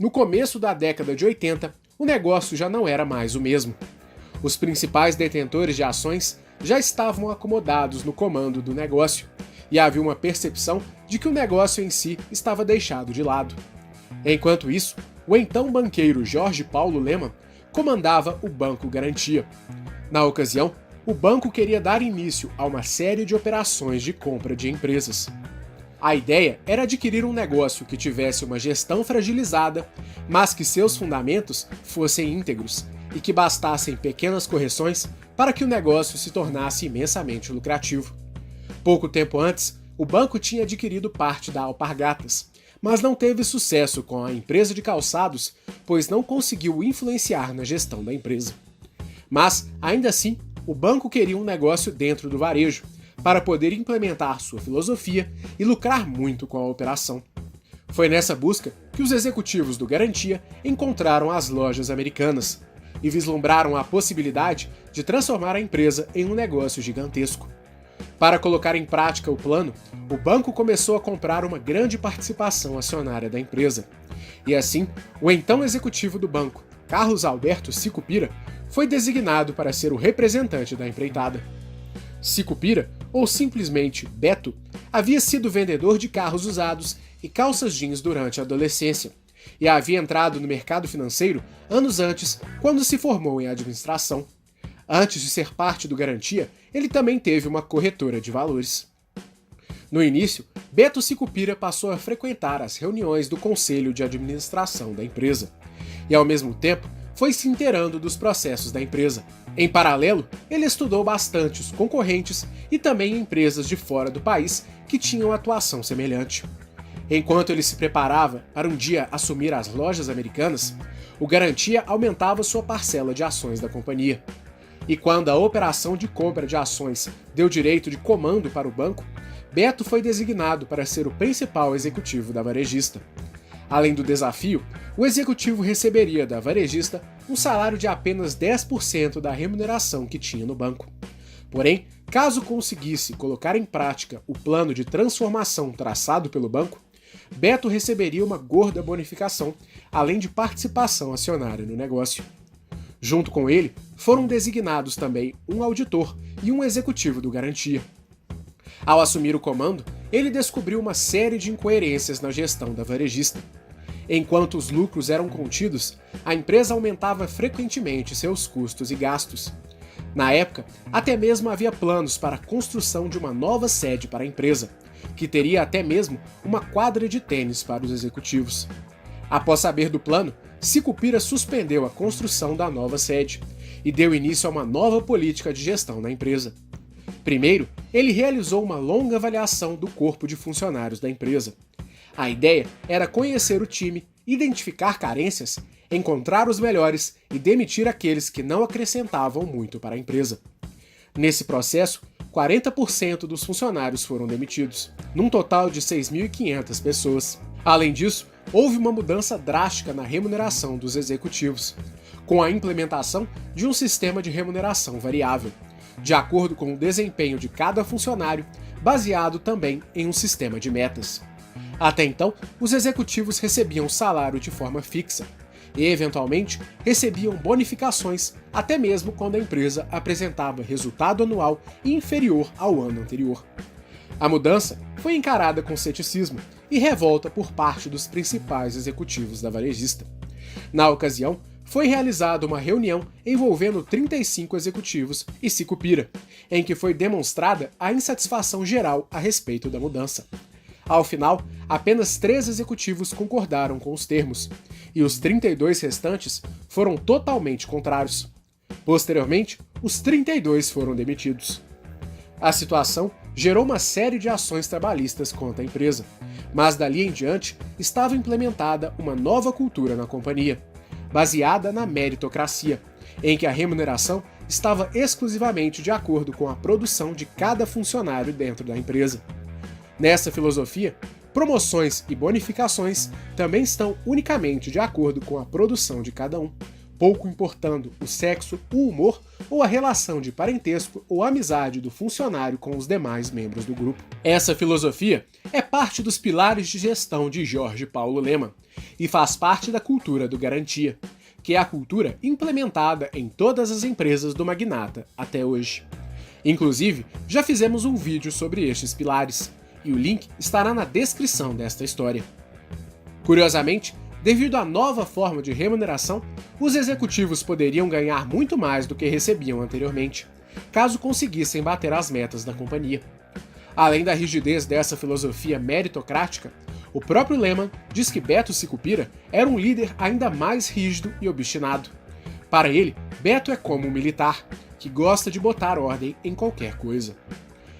no começo da década de 80, o negócio já não era mais o mesmo. Os principais detentores de ações já estavam acomodados no comando do negócio, e havia uma percepção de que o negócio em si estava deixado de lado. Enquanto isso, o então banqueiro Jorge Paulo Lemann comandava o Banco Garantia. Na ocasião, o banco queria dar início a uma série de operações de compra de empresas. A ideia era adquirir um negócio que tivesse uma gestão fragilizada, mas que seus fundamentos fossem íntegros e que bastassem pequenas correções para que o negócio se tornasse imensamente lucrativo. Pouco tempo antes, o banco tinha adquirido parte da Alpargatas, mas não teve sucesso com a empresa de calçados, pois não conseguiu influenciar na gestão da empresa. Mas, ainda assim, o banco queria um negócio dentro do varejo, para poder implementar sua filosofia e lucrar muito com a operação. Foi nessa busca que os executivos do Garantia encontraram as lojas americanas e vislumbraram a possibilidade de transformar a empresa em um negócio gigantesco. Para colocar em prática o plano, o banco começou a comprar uma grande participação acionária da empresa. E assim, o então executivo do banco, Carlos Alberto Sicupira, foi designado para ser o representante da empreitada. Sicupira, ou simplesmente Beto, havia sido vendedor de carros usados e calças jeans durante a adolescência, e havia entrado no mercado financeiro anos antes, quando se formou em administração. Antes de ser parte do Garantia, ele também teve uma corretora de valores. No início, Beto Sicupira passou a frequentar as reuniões do conselho de administração da empresa, e ao mesmo tempo foi se inteirando dos processos da empresa. Em paralelo, ele estudou bastante os concorrentes e também empresas de fora do país que tinham atuação semelhante. Enquanto ele se preparava para um dia assumir as lojas americanas, o Garantia aumentava sua parcela de ações da companhia. E quando a operação de compra de ações deu direito de comando para o banco, Beto foi designado para ser o principal executivo da varejista. Além do desafio, o executivo receberia da varejista um salário de apenas 10% da remuneração que tinha no banco. Porém, caso conseguisse colocar em prática o plano de transformação traçado pelo banco, Beto receberia uma gorda bonificação, além de participação acionária no negócio. Junto com ele, foram designados também um auditor e um executivo do Garantia. Ao assumir o comando, ele descobriu uma série de incoerências na gestão da varejista. Enquanto os lucros eram contidos, a empresa aumentava frequentemente seus custos e gastos. Na época, até mesmo havia planos para a construção de uma nova sede para a empresa, que teria até mesmo uma quadra de tênis para os executivos. Após saber do plano, Sicupira suspendeu a construção da nova sede e deu início a uma nova política de gestão na empresa. Primeiro, ele realizou uma longa avaliação do corpo de funcionários da empresa. A ideia era conhecer o time, identificar carências, encontrar os melhores e demitir aqueles que não acrescentavam muito para a empresa. Nesse processo, 40% dos funcionários foram demitidos, num total de 6.500 pessoas. Além disso, houve uma mudança drástica na remuneração dos executivos, com a implementação de um sistema de remuneração variável, de acordo com o desempenho de cada funcionário, baseado também em um sistema de metas. Até então, os executivos recebiam salário de forma fixa e, eventualmente, recebiam bonificações até mesmo quando a empresa apresentava resultado anual inferior ao ano anterior. A mudança foi encarada com ceticismo e revolta por parte dos principais executivos da varejista. Na ocasião, foi realizada uma reunião envolvendo 35 executivos e Sicupira, em que foi demonstrada a insatisfação geral a respeito da mudança. Ao final, apenas 3 executivos concordaram com os termos, e os 32 restantes foram totalmente contrários. Posteriormente, os 32 foram demitidos. A situação gerou uma série de ações trabalhistas contra a empresa, mas dali em diante estava implementada uma nova cultura na companhia, baseada na meritocracia, em que a remuneração estava exclusivamente de acordo com a produção de cada funcionário dentro da empresa. Nessa filosofia, promoções e bonificações também estão unicamente de acordo com a produção de cada um, pouco importando o sexo, o humor ou a relação de parentesco ou amizade do funcionário com os demais membros do grupo. Essa filosofia é parte dos pilares de gestão de Jorge Paulo Lemann e faz parte da cultura do Garantia, que é a cultura implementada em todas as empresas do magnata até hoje. Inclusive, já fizemos um vídeo sobre estes pilares, e o link estará na descrição desta história. Curiosamente, devido à nova forma de remuneração, os executivos poderiam ganhar muito mais do que recebiam anteriormente, caso conseguissem bater as metas da companhia. Além da rigidez dessa filosofia meritocrática, o próprio Lemann diz que Beto Sicupira era um líder ainda mais rígido e obstinado. Para ele, Beto é como um militar, que gosta de botar ordem em qualquer coisa.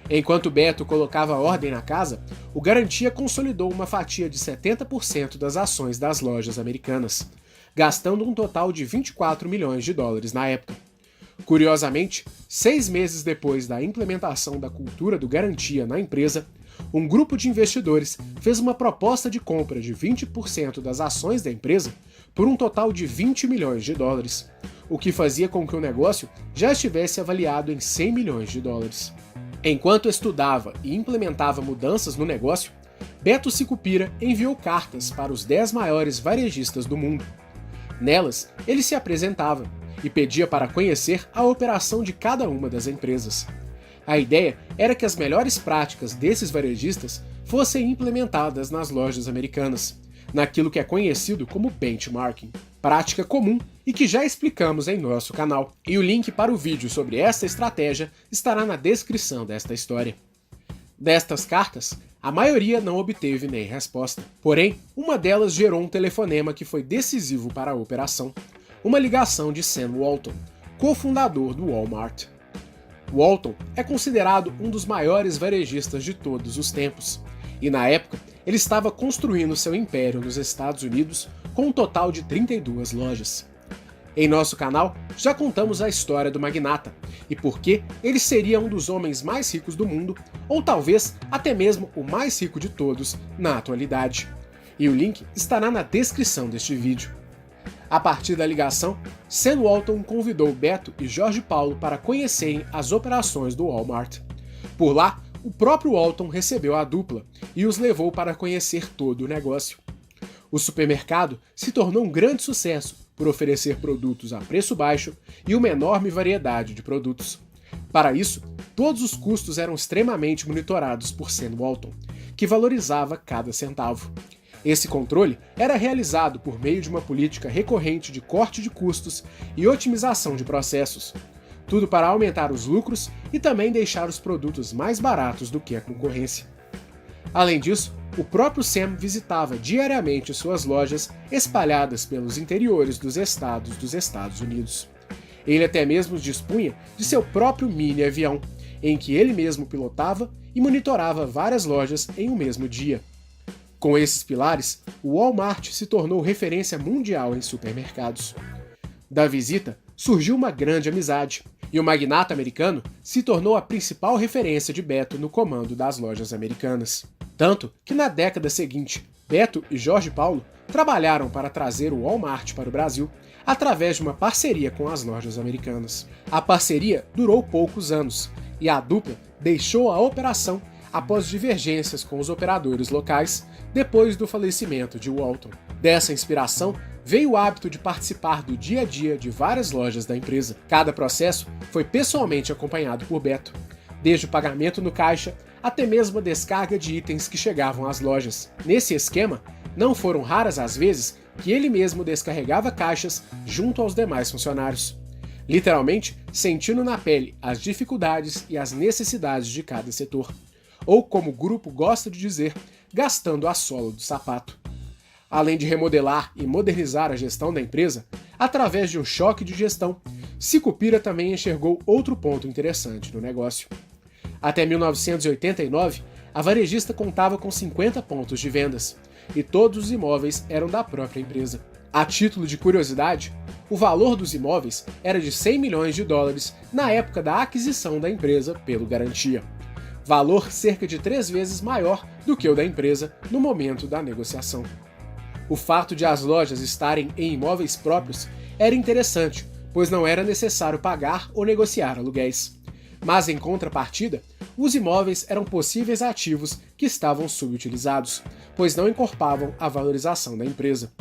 Enquanto Beto colocava ordem na casa, o Garantia consolidou uma fatia de 70% das ações das lojas americanas, gastando um total de 24 milhões de dólares na época. Curiosamente, 6 meses depois da implementação da cultura do Garantia na empresa, um grupo de investidores fez uma proposta de compra de 20% das ações da empresa por um total de 20 milhões de dólares, o que fazia com que o negócio já estivesse avaliado em 100 milhões de dólares. Enquanto estudava e implementava mudanças no negócio, Beto Sicupira enviou cartas para os 10 maiores varejistas do mundo. Nelas, ele se apresentava e pedia para conhecer a operação de cada uma das empresas. A ideia era que as melhores práticas desses varejistas fossem implementadas nas lojas americanas, naquilo que é conhecido como benchmarking, prática comum e que já explicamos em nosso canal. E o link para o vídeo sobre essa estratégia estará na descrição desta história. Destas cartas, a maioria não obteve nem resposta. Porém, uma delas gerou um telefonema que foi decisivo para a operação, uma ligação de Sam Walton, cofundador do Walmart. Walton é considerado um dos maiores varejistas de todos os tempos, e na época ele estava construindo seu império nos Estados Unidos com um total de 32 lojas. Em nosso canal, já contamos a história do magnata e por que ele seria um dos homens mais ricos do mundo, ou talvez até mesmo o mais rico de todos na atualidade. E o link estará na descrição deste vídeo. A partir da ligação, Sam Walton convidou Beto e Jorge Paulo para conhecerem as operações do Walmart. Por lá, o próprio Walton recebeu a dupla e os levou para conhecer todo o negócio. O supermercado se tornou um grande sucesso por oferecer produtos a preço baixo e uma enorme variedade de produtos. Para isso, todos os custos eram extremamente monitorados por Sam Walton, que valorizava cada centavo. Esse controle era realizado por meio de uma política recorrente de corte de custos e otimização de processos, tudo para aumentar os lucros e também deixar os produtos mais baratos do que a concorrência. Além disso, o próprio Sam visitava diariamente suas lojas espalhadas pelos interiores dos estados dos Estados Unidos. Ele até mesmo dispunha de seu próprio mini-avião, em que ele mesmo pilotava e monitorava várias lojas em um mesmo dia. Com esses pilares, o Walmart se tornou referência mundial em supermercados. Da visita, surgiu uma grande amizade, e o magnata americano se tornou a principal referência de Beto no comando das lojas americanas. Tanto que na década seguinte, Beto e Jorge Paulo trabalharam para trazer o Walmart para o Brasil através de uma parceria com as lojas americanas. A parceria durou poucos anos, e a dupla deixou a operação após divergências com os operadores locais depois do falecimento de Walton. Dessa inspiração veio o hábito de participar do dia a dia de várias lojas da empresa. Cada processo foi pessoalmente acompanhado por Beto, desde o pagamento no caixa até mesmo a descarga de itens que chegavam às lojas. Nesse esquema, não foram raras as vezes que ele mesmo descarregava caixas junto aos demais funcionários, literalmente sentindo na pele as dificuldades e as necessidades de cada setor, ou como o grupo gosta de dizer, gastando a sola do sapato. Além de remodelar e modernizar a gestão da empresa, através de um choque de gestão, Sicupira também enxergou outro ponto interessante no negócio. Até 1989, a varejista contava com 50 pontos de vendas, e todos os imóveis eram da própria empresa. A título de curiosidade, o valor dos imóveis era de 100 milhões de dólares na época da aquisição da empresa pelo Garantia, valor cerca de 3 vezes maior do que o da empresa no momento da negociação. O fato de as lojas estarem em imóveis próprios era interessante, pois não era necessário pagar ou negociar aluguéis. Mas, em contrapartida, os imóveis eram possíveis ativos que estavam subutilizados, pois não encorpavam a valorização da empresa.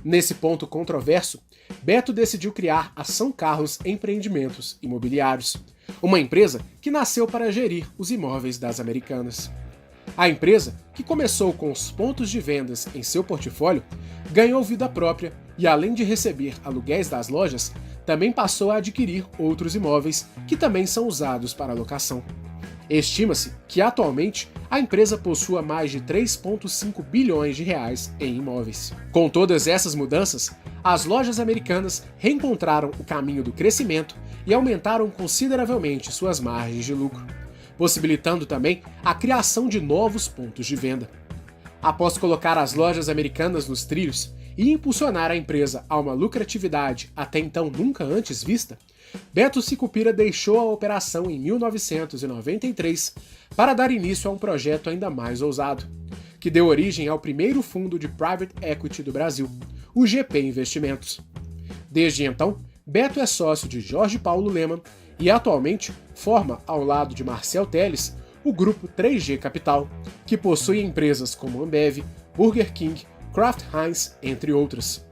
Nesse ponto controverso, Beto decidiu criar a São Carlos Empreendimentos Imobiliários, uma empresa que nasceu para gerir os imóveis das Americanas. A empresa, que começou com os pontos de vendas em seu portfólio, ganhou vida própria e, além de receber aluguéis das lojas, também passou a adquirir outros imóveis que também são usados para locação. Estima-se que, atualmente, a empresa possua mais de 3,5 bilhões de reais em imóveis. Com todas essas mudanças, as lojas americanas reencontraram o caminho do crescimento e aumentaram consideravelmente suas margens de lucro, possibilitando também a criação de novos pontos de venda. Após colocar as lojas americanas nos trilhos e impulsionar a empresa a uma lucratividade até então nunca antes vista, Beto Sicupira deixou a operação em 1993 para dar início a um projeto ainda mais ousado, que deu origem ao primeiro fundo de private equity do Brasil, o GP Investimentos. Desde então, Beto é sócio de Jorge Paulo Lemann e atualmente forma, ao lado de Marcel Telles, o grupo 3G Capital, que possui empresas como Ambev, Burger King, Kraft Heinz, entre outras.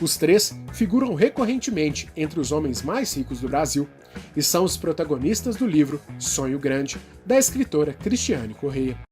Os três figuram recorrentemente entre os homens mais ricos do Brasil e são os protagonistas do livro Sonho Grande, da escritora Cristiane Correia.